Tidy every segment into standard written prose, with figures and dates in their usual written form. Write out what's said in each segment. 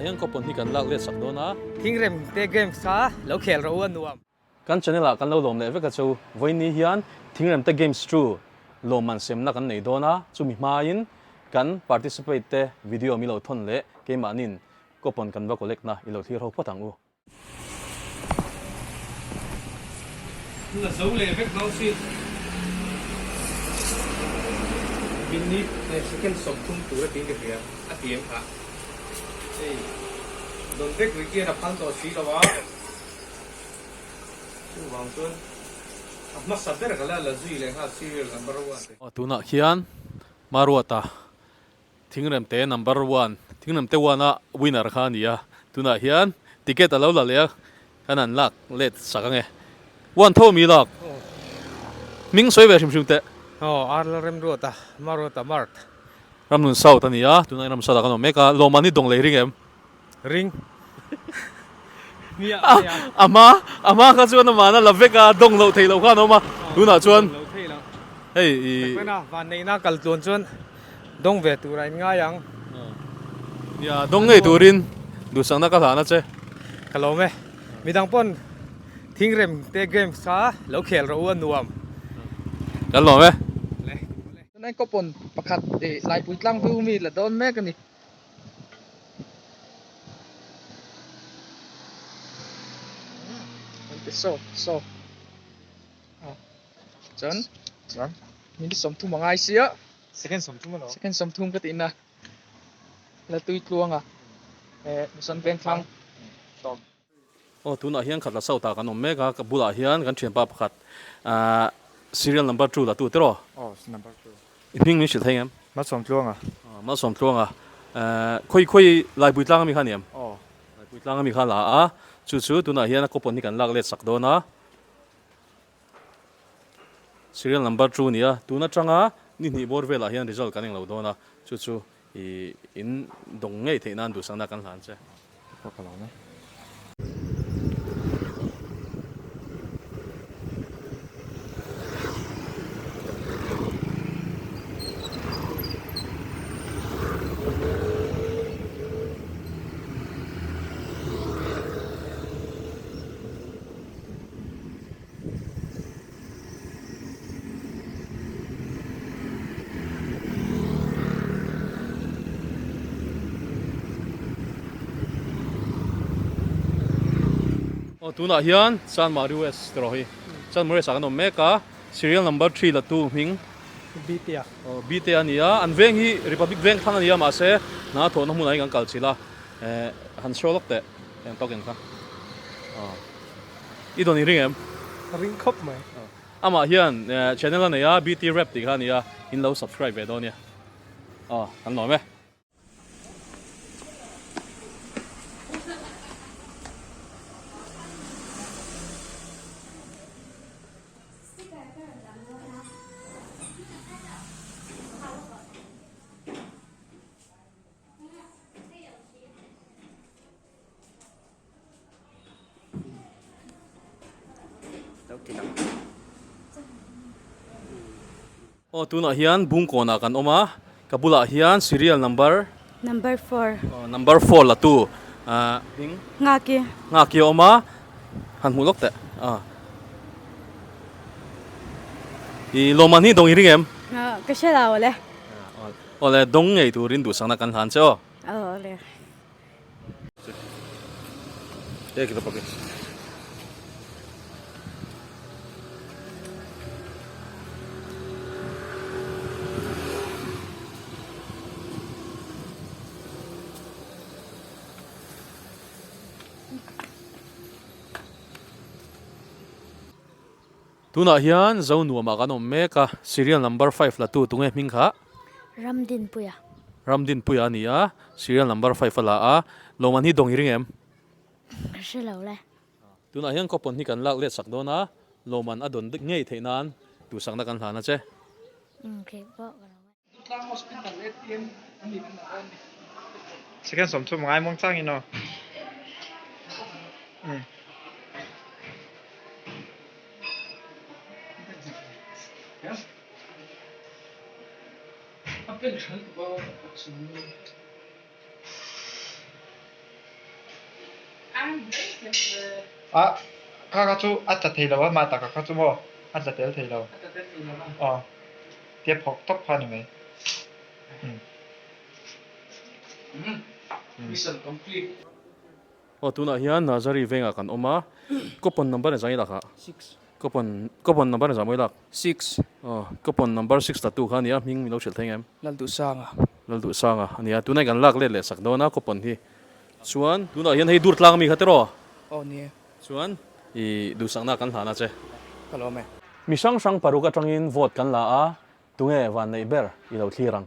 na hian kopon hi kan lak le sak do na thing rem te game sa lo khel ro an nuam kan channel a kan lo lom le veka chu voini hian thingrem te games true loman semna kan nei do na chumi hmain kan participate te video mi lo thon le ke manin kopon kan va collect na ilo thir ho photang u là dấu lệ vết máu xuyên bên ní này sẽ kén sống thung túi tiếng cái kia tiếng hả đây đồn vết người kia là phan tổ suy đó vợ chú vàng xuân mà sắp tới là duy lên ha serial number one tu na hian maruata thingrem te number 1 thingrem te 1 a winner kha nia tu na hian ticket alo la le kanan lak let sakange one tho mi lak ming soi ve shim te arla rem ruota maruota mart ram nun sau ta nia tu na ram sa da kan meka lo mani dong le ring em ring ama ka chuan ma na laveka dong lo thei lo kha no ma tu na chuan hey cái nào và này na cần tuần chuan đông về tụ lại ngay yang ya dong ngei turin du sang na ka thana che kalau me midang pon thing rem te game sa lo khel ro an nuam kan lo me nay có pon pakhat để lại bụi lăng view mi là don me cái này so chân mình đi sống thu bằng ai xí á second sống thu cái tin na là tui luôn à sân ven phăng tu na hian khat la sau ta kan meka ka bula hian kan thian pa pakhat serial number 2 la tu tero number 2 hing mi shil thengem mà sống luôn à ma som thlonga khoi lai bui tlang mi khaniam lai bui tlang mi kha la a chu tu na hian ko pon ni kan lak let sak do na serial number 2 nia tu na tanga ni ni bor vela hian result kan eng lo do na chu in dong ngei theinan du sangna kan hlan che tu na hian San Mario S trohi San Mario sa kan meka serial number 3 la tu hing BT BT ania an veng hi republic veng thang ania ma se na thon na munai kan kalchila han sholok te en token ka I don't ring em ring khop mai ama hian channel na ya BT rap ti kha nia in lo subscribe ve do nia kan lo me tu na hian bung kona kan oma kabula hian serial number 4 number 4 la tu hing nga ki oma han mulok te I loman hi dong I ring em cái xe nào vậy ole dong ngei tu rin du sang na kan hlan che le kita pakai tu na hian zo nuama kan meka serial number 5 la tu tunge hming kha Ramdin puya nia serial number 5 ala a loman hi dong I ring em xe lẩu le tu na hian kopon hi kan lak let sak do na loman adon ngei theinan tu sang na kan hlana che okay bo second sống thu bằng ai mong chăng ino à các chú ăn chặt thì đâu mà ta các chú mua ăn chặt thì đâu tiếp học top phần này mission complete tuna hian nazari venga kan oma coupon number zai la kha 6 coupon number za moi lak 6 coupon number 6 ta tu kha nia ming mi lo chel thengem lal du sang à lal du sanga ania tunai kan lak le sak do na coupon hi chuan tuna hian hei dur tlang mi khatero nè chuan I du sang na kan hlana che kalau mẹ mi sang sang paruka tangin vote kan la a tunge van nei ber I lo thlirang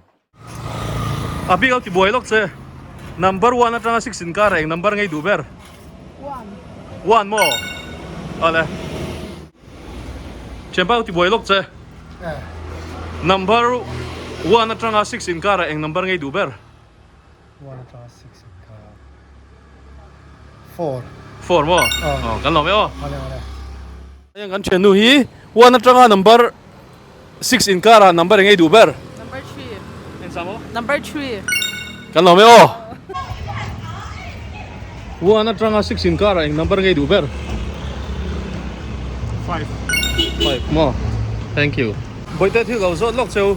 abi ga ti boy lok che number 1 atanga 16 ka reng number ngai du ber 1 mo ale chempau ti boy lok che number 1 atanga 16 ka reng number ngai du ber 4 mo kan lo me o yang kan chenu hi 1 atanga number 6 ka ra number ngai du ber Number 3. en samo Number 3. kan lo me o 1 atanga 16 ka reng number ngai du ber 5 mo thank you boy te thi go zo lok cheu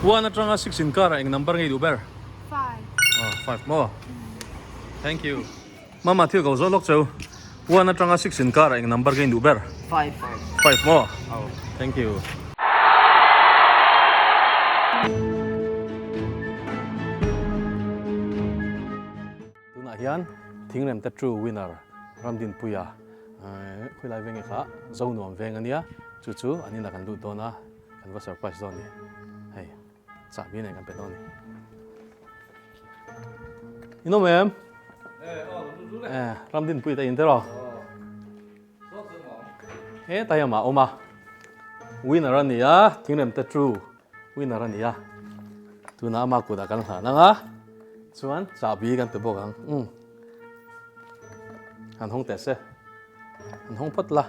1 atanga 16 ka reng number ngai du ber 5 mo thank you mama thi go zo lok cheu 1 atanga 16 ka reng number ngai du ber 5 mo thank you tuna hian thingrem te true winner ramdin puya khui lai vengi kha zo nuam veng ania chu chu anina kan lu dona kan va surprise don ni hei cha bi ne kan pe don ni ino mem ramdin pui ta in te ro ta ya ma oma winner ania thingrem te true winner ania tuna ma ku da kan ha na nga chuan cha bi kan pe bok ang han hong te se han hong pat la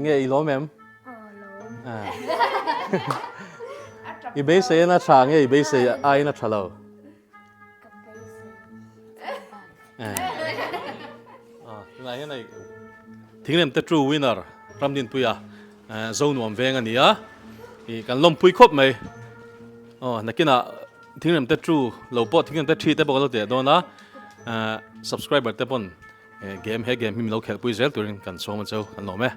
nghe ilo mem i be se na cha nghe i be se ai na cha lo này thế này thính niệm true winner ramdin puya zone nuam veng ania I kan lom pui khop mai nakina thính niệm true low pot thính niệm tri te bok lo te do na subscriber te pon game he game mi lo khel pui zel turin kan so ma chau kan lo me